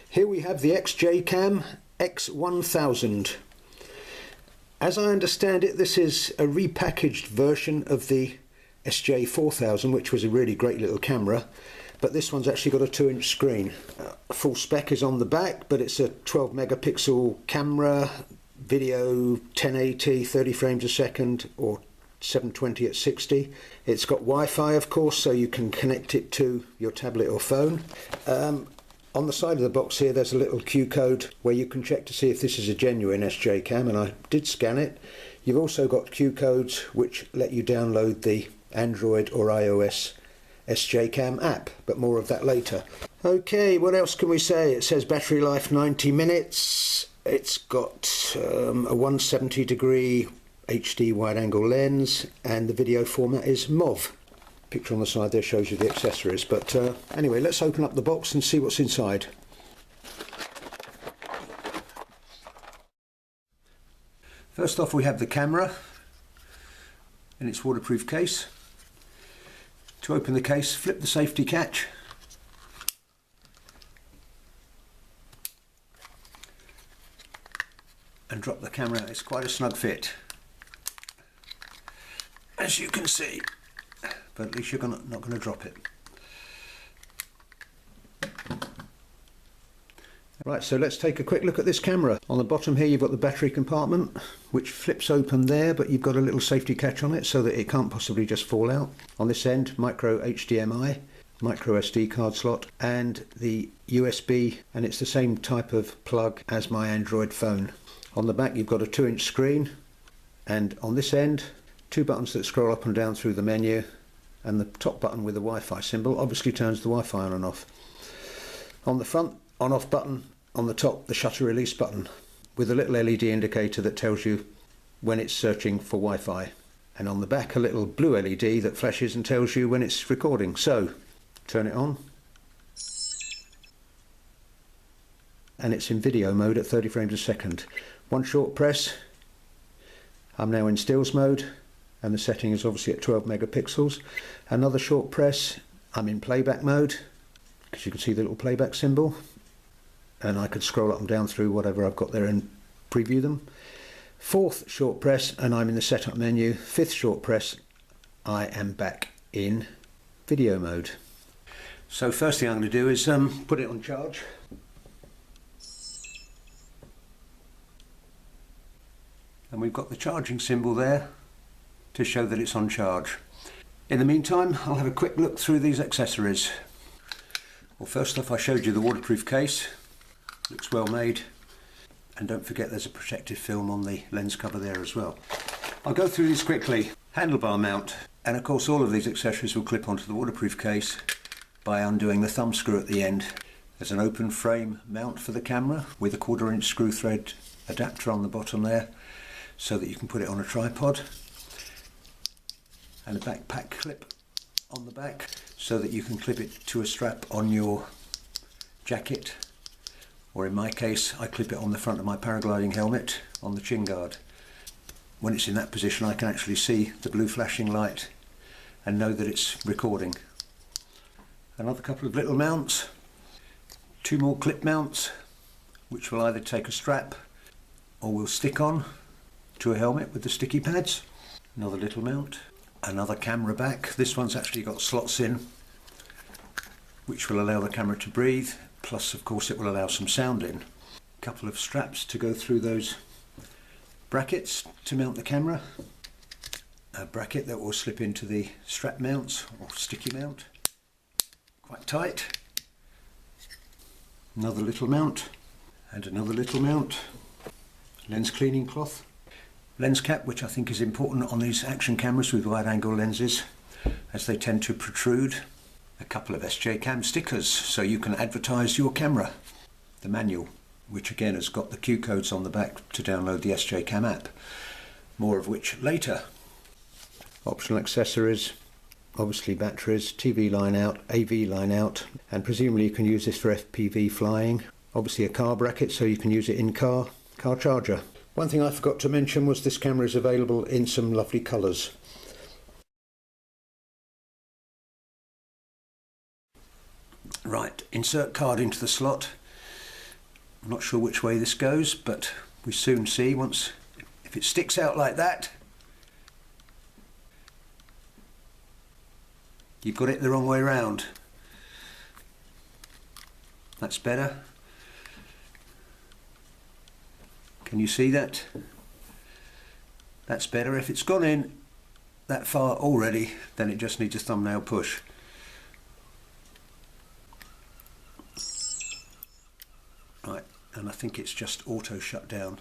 Here we have the SJCam x1000. As I understand it, this is a repackaged version of the SJ4000, which was a really great little camera, but this one's actually got a 2-inch screen. Full spec is on the back, but it's a 12 megapixel camera, video 1080 30 frames a second or 720 at 60. It's got Wi-Fi, of course, so you can connect it to your tablet or phone. On the side of the box here there's a little Q code where you can check to see if this is a genuine SJCam, and I did scan it. You've also got Q codes which let you download the Android or iOS SJCam app, but more of that later. Okay, what else can we say? It says battery life 90 minutes. It's got a 170 degree HD wide angle lens, and the video format is MOV. Picture on the side there shows you the accessories, but anyway, let's open up the box and see what's inside. First off, we have the camera in its waterproof case. To open the case, flip the safety catch, and drop the camera. It's quite a snug fit, as you can see, but at least you're not going to drop it. Right, so let's take a quick look at this camera. On the bottom here you've got the battery compartment, which flips open there, but you've got a little safety catch on it so that it can't possibly just fall out. On this end, micro HDMI, micro SD card slot, and the USB, and it's the same type of plug as my Android phone. On the back you've got a 2-inch screen, and on this end 2 buttons that scroll up and down through the menu, and the top button with the Wi-Fi symbol obviously turns the Wi-Fi on and off. On the front, on-off button. On the top, the shutter release button with a little LED indicator that tells you when it's searching for Wi-Fi, and on the back a little blue LED that flashes and tells you when it's recording. So turn it on, and it's in video mode at 30 frames a second. One short press, I'm now in stills mode, and the setting is obviously at 12 megapixels. Another short press, I'm in playback mode, because you can see the little playback symbol, and I could scroll up and down through whatever I've got there and preview them. Fourth short press and I'm in the setup menu. Fifth short press, I am back in video mode. So first thing I'm going to do is put it on charge. And we've got the charging symbol there to show that it's on charge. In the meantime, I'll have a quick look through these accessories. Well, first off, I showed you the waterproof case. Looks well made, and don't forget there's a protective film on the lens cover there as well. I'll go through these quickly. Handlebar mount, and of course all of these accessories will clip onto the waterproof case by undoing the thumb screw at the end. There's an open frame mount for the camera with a 1/4-inch screw thread adapter on the bottom there so that you can put it on a tripod, and a backpack clip on the back so that you can clip it to a strap on your jacket, or in my case I clip it on the front of my paragliding helmet on the chin guard. When it's in that position I can actually see the blue flashing light and know that it's recording. Another couple of little mounts, 2 more clip mounts which will either take a strap or will stick on to a helmet with the sticky pads. Another little mount, another camera back. This one's actually got slots in which will allow the camera to breathe, plus of course it will allow some sound in. A couple of straps to go through those brackets to mount the camera. A bracket that will slip into the strap mounts or sticky mount, quite tight. Another little mount and another little mount. Lens cleaning cloth. Lens cap, which I think is important on these action cameras with wide angle lenses as they tend to protrude. A couple of SJCam stickers so you can advertise your camera. The manual, which again has got the Q codes on the back to download the SJCam app, more of which later. Optional accessories, obviously batteries, TV line out, AV line out, and presumably you can use this for FPV flying. Obviously a car bracket so you can use it in car charger. One thing I forgot to mention was this camera is available in some lovely colours. Right, insert card into the slot, I'm not sure which way this goes, but we soon see once. If it sticks out like that, you've got it the wrong way round. That's better. Can you see that? That's better. If it's gone in that far already, then it just needs a thumbnail push. Right, and I think it's just auto shut down.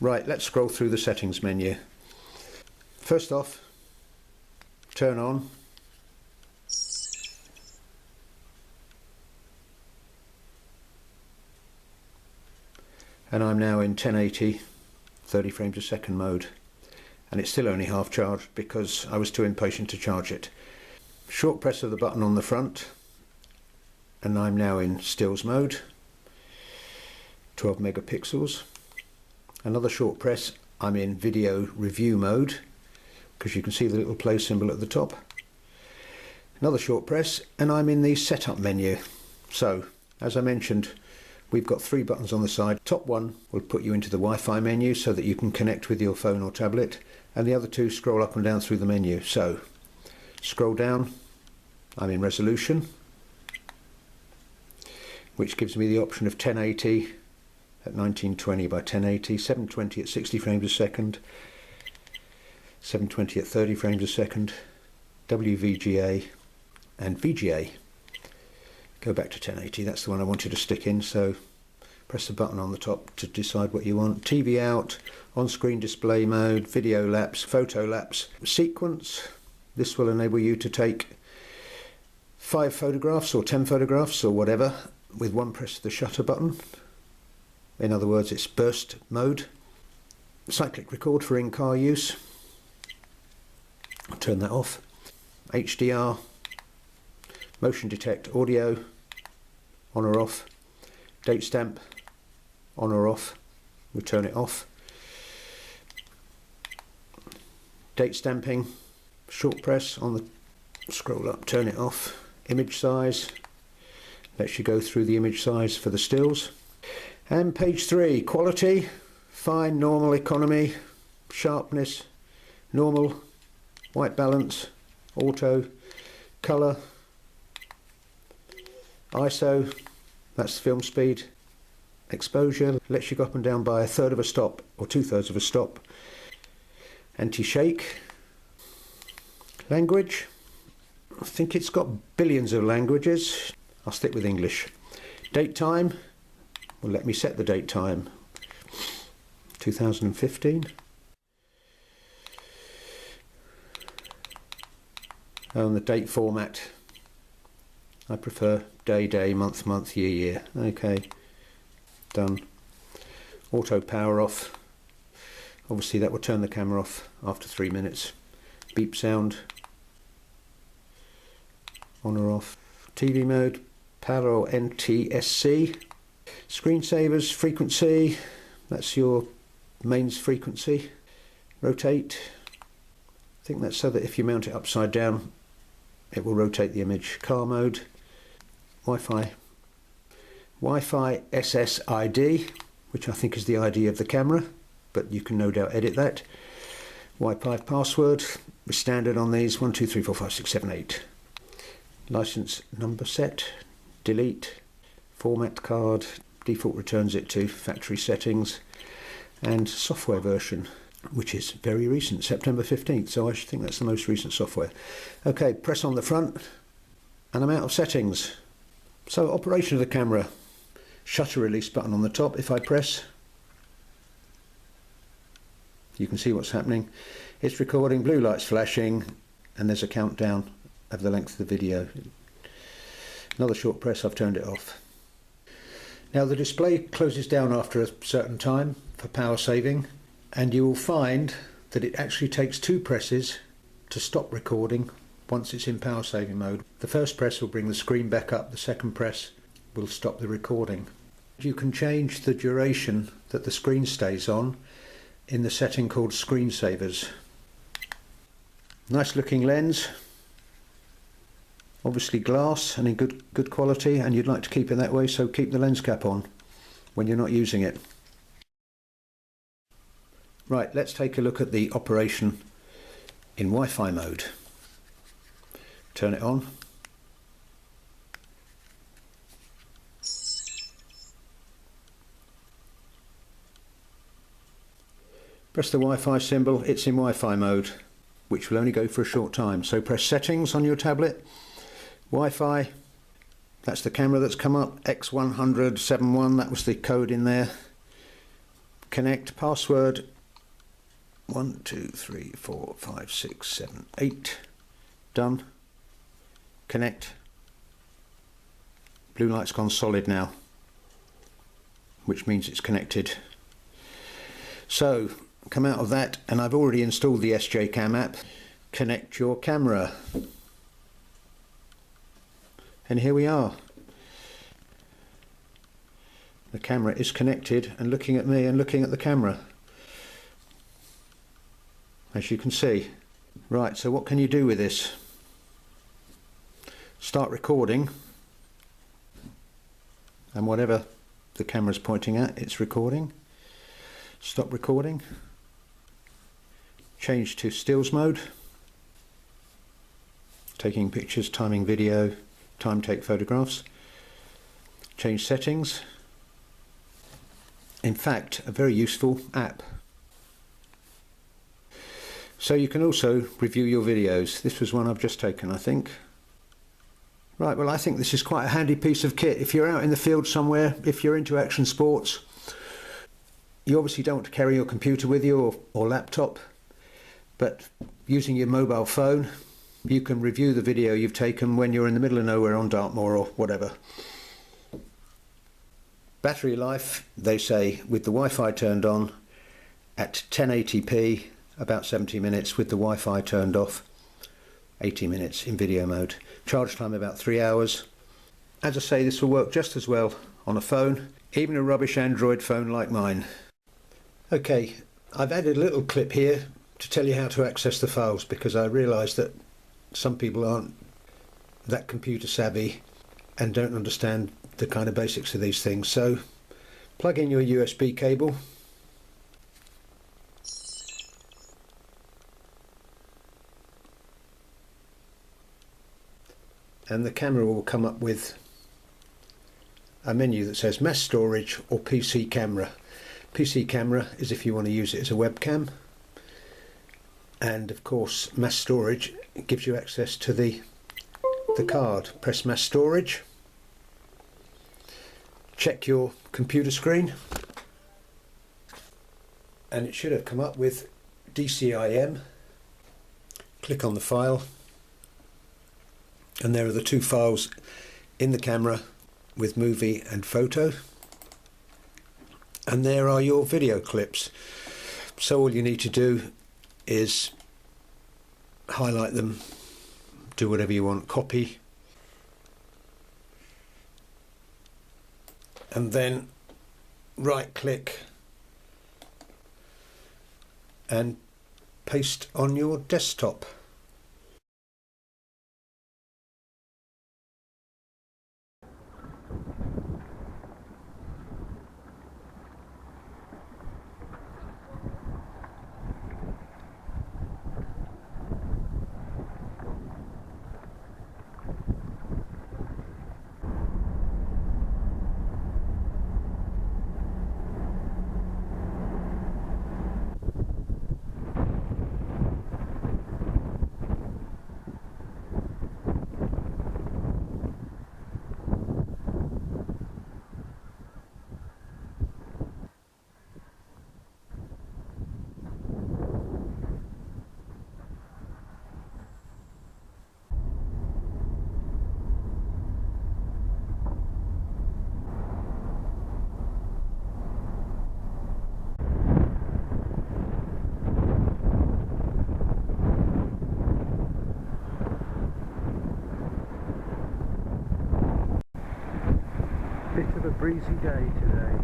Right, let's scroll through the settings menu. First off, turn on. And I'm now in 1080, 30 frames a second mode. And it's still only half charged because I was too impatient to charge it. Short press of the button on the front, and I'm now in stills mode, 12 megapixels. Another short press, I'm in video review mode, because you can see the little play symbol at the top. Another short press, and I'm in the setup menu. So, as I mentioned, we've got 3 buttons on the side. Top one will put you into the Wi-Fi menu so that you can connect with your phone or tablet, and the other 2 scroll up and down through the menu. So, scroll down, I'm in resolution, which gives me the option of 1080 at 1920 by 1080, 720 at 60 frames a second, 720 at 30 frames a second, WVGA and VGA. Go back to 1080, that's the one I wanted to stick in, so press the button on the top to decide what you want. TV out, on-screen display mode, video lapse, photo lapse, sequence. This will enable you to take 5 photographs or 10 photographs or whatever with one press of the shutter button. In other words, it's burst mode. Cyclic record for in-car use. I'll turn that off. HDR, motion detect audio, on or off. Date stamp, on or off. We'll turn it off. Date stamping, short press on the scroll up, turn it off. Image size, lets you go through the image size for the stills. And page 3, quality, fine, normal, economy, sharpness, normal, white balance, auto, colour, ISO, that's the film speed, exposure, lets you go up and down by 1/3 of a stop or 2/3 of a stop, anti-shake, language, I think it's got billions of languages, I'll stick with English. Date time, well, let me set the date time, 2015. And the date format, I prefer day, day, month, month, year, year. Okay, done. Auto power off. Obviously that will turn the camera off after 3 minutes. Beep sound, on or off. TV mode, PAL or NTSC. Screensavers, frequency, that's your mains frequency. Rotate, I think that's so that if you mount it upside down it will rotate the image. Car mode, Wi-Fi, Wi-Fi SSID, which I think is the ID of the camera, but you can no doubt edit that. Wi-Fi password, we're standard on these, 1 2 3 4 5 6 7 8. License number set, delete, format card, default returns it to factory settings, and software version, which is very recent, September 15th, so I should think that's the most recent software. Okay, press on the front, and I'm out of settings. So, operation of the camera, shutter release button on the top. If I press, you can see what's happening. It's recording, blue lights flashing, and there's a countdown of the length of the video. Another short press, I've turned it off. Now the display closes down after a certain time for power saving, and you will find that it actually takes 2 presses to stop recording once it's in power saving mode. The first press will bring the screen back up, the second press will stop the recording. You can change the duration that the screen stays on in the setting called screensavers. Nice looking lens, obviously glass and in good quality, and you'd like to keep it that way, so keep the lens cap on. when you're not using it. Right, let's take a look at the operation in Wi-Fi mode. Turn it on. Press the Wi-Fi symbol, it's in Wi-Fi mode, which will only go for a short time. So press settings on your tablet, Wi-Fi, that's the camera that's come up, x1000 71, that was the code in there. Connect, password 1 2 3 4 5 6 7 8. Done. Connect. Blue light's gone solid now, which means it's connected. So come out of that, and I've already installed the SJCam app. Connect your camera. And here we are. The camera is connected and looking at me and looking at the camera, as you can see. Right, so what can you do with this? Start recording, and whatever the camera's pointing at, it's recording. Stop recording. Change to stills mode. Taking pictures, timing video, time take photographs. Change settings. In fact, a very useful app. So you can also review your videos. This was one I've just taken, I think. Right, well, I think this is quite a handy piece of kit. If you're out in the field somewhere, if you're into action sports, you obviously don't want to carry your computer with you or laptop, but using your mobile phone, you can review the video you've taken when you're in the middle of nowhere on Dartmoor or whatever. Battery life, they say, with the Wi-Fi turned on at 1080p, about 70 minutes, with the Wi-Fi turned off, 80 minutes in video mode. Charge time about 3 hours. As I say, this will work just as well on a phone, even a rubbish Android phone like mine. Okay, I've added a little clip here to tell you how to access the files, because I realise that some people aren't that computer savvy and don't understand the kind of basics of these things. So plug in your USB cable, and the camera will come up with a menu that says mass storage or PC camera. PC camera is if you want to use it as a webcam, and of course mass storage gives you access to the card. Press mass storage, check your computer screen, and it should have come up with DCIM. Click on the file, and there are the two files in the camera with movie and photo, and there are your video clips. So all you need to do is highlight them, do whatever you want, copy, and then right click and paste on your desktop. Bit of a breezy day today.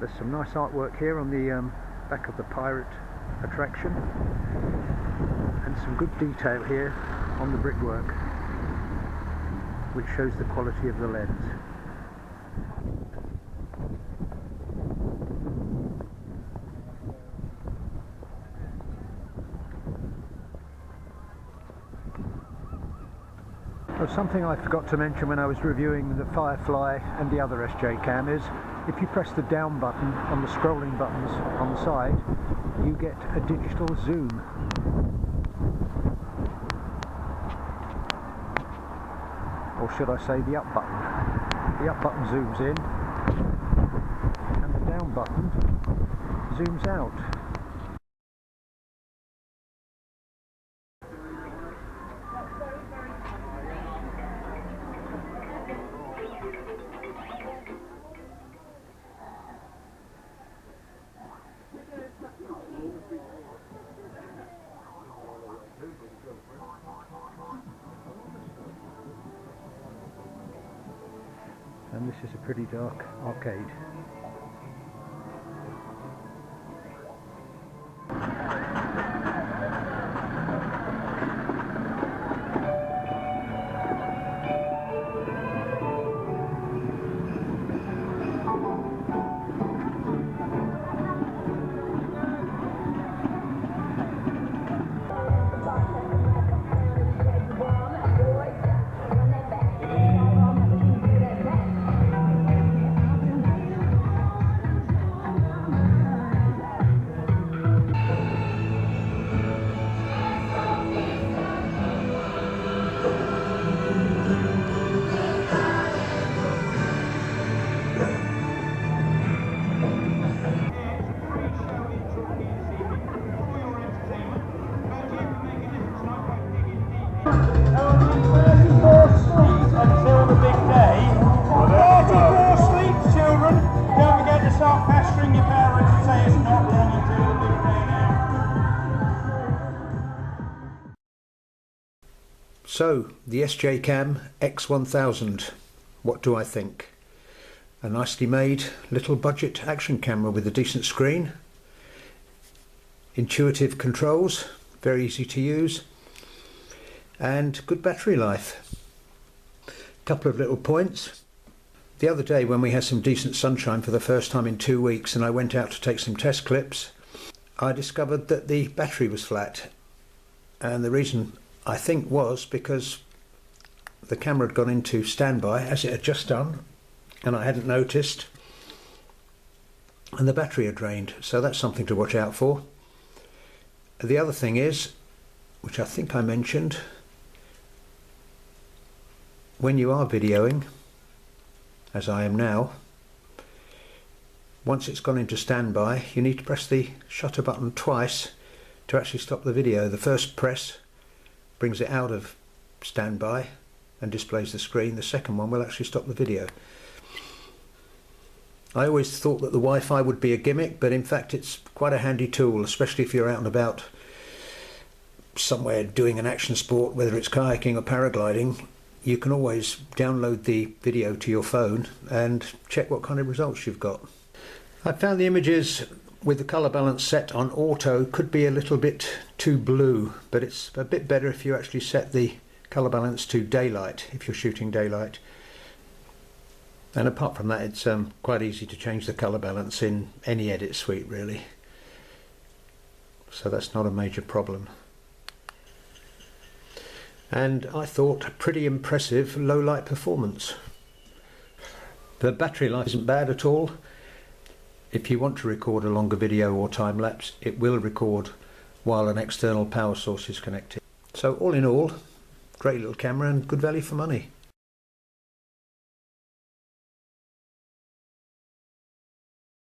There's some nice artwork here on the back of the pirate attraction, and some good detail here on the brickwork, which shows the quality of the lens. Well, something I forgot to mention when I was reviewing the Firefly and the other SJCam is, if you press the down button on the scrolling buttons on the side, you get a digital zoom. Or should I say the up button. The up button zooms in, and the down button zooms out. And this is a pretty dark arcade. So, the SJCam X1000, what do I think? A nicely made little budget action camera with a decent screen, intuitive controls, very easy to use, and good battery life. A couple of little points. The other day when we had some decent sunshine for the first time in 2 weeks and I went out to take some test clips, I discovered that the battery was flat, and the reason I think was because the camera had gone into standby, as it had just done, and I hadn't noticed, and the battery had drained, so that's something to watch out for. The other thing is, which I think I mentioned, when you are videoing, as I am now, once it's gone into standby, you need to press the shutter button twice to actually stop the video. The first press brings it out of standby and displays the screen. The second one will actually stop the video. I always thought that the Wi-Fi would be a gimmick, but in fact it's quite a handy tool, especially if you're out and about somewhere doing an action sport, whether it's kayaking or paragliding. You can always download the video to your phone and check what kind of results you've got. I found the images with the colour balance set on auto could be a little bit too blue, but it's a bit better if you actually set the colour balance to daylight, if you're shooting daylight. And apart from that, it's quite easy to change the colour balance in any edit suite really, so that's not a major problem. And I thought a pretty impressive low light performance. The battery life isn't bad at all. If you want to record a longer video or time lapse, it will record while an external power source is connected. So all in all, great little camera and good value for money.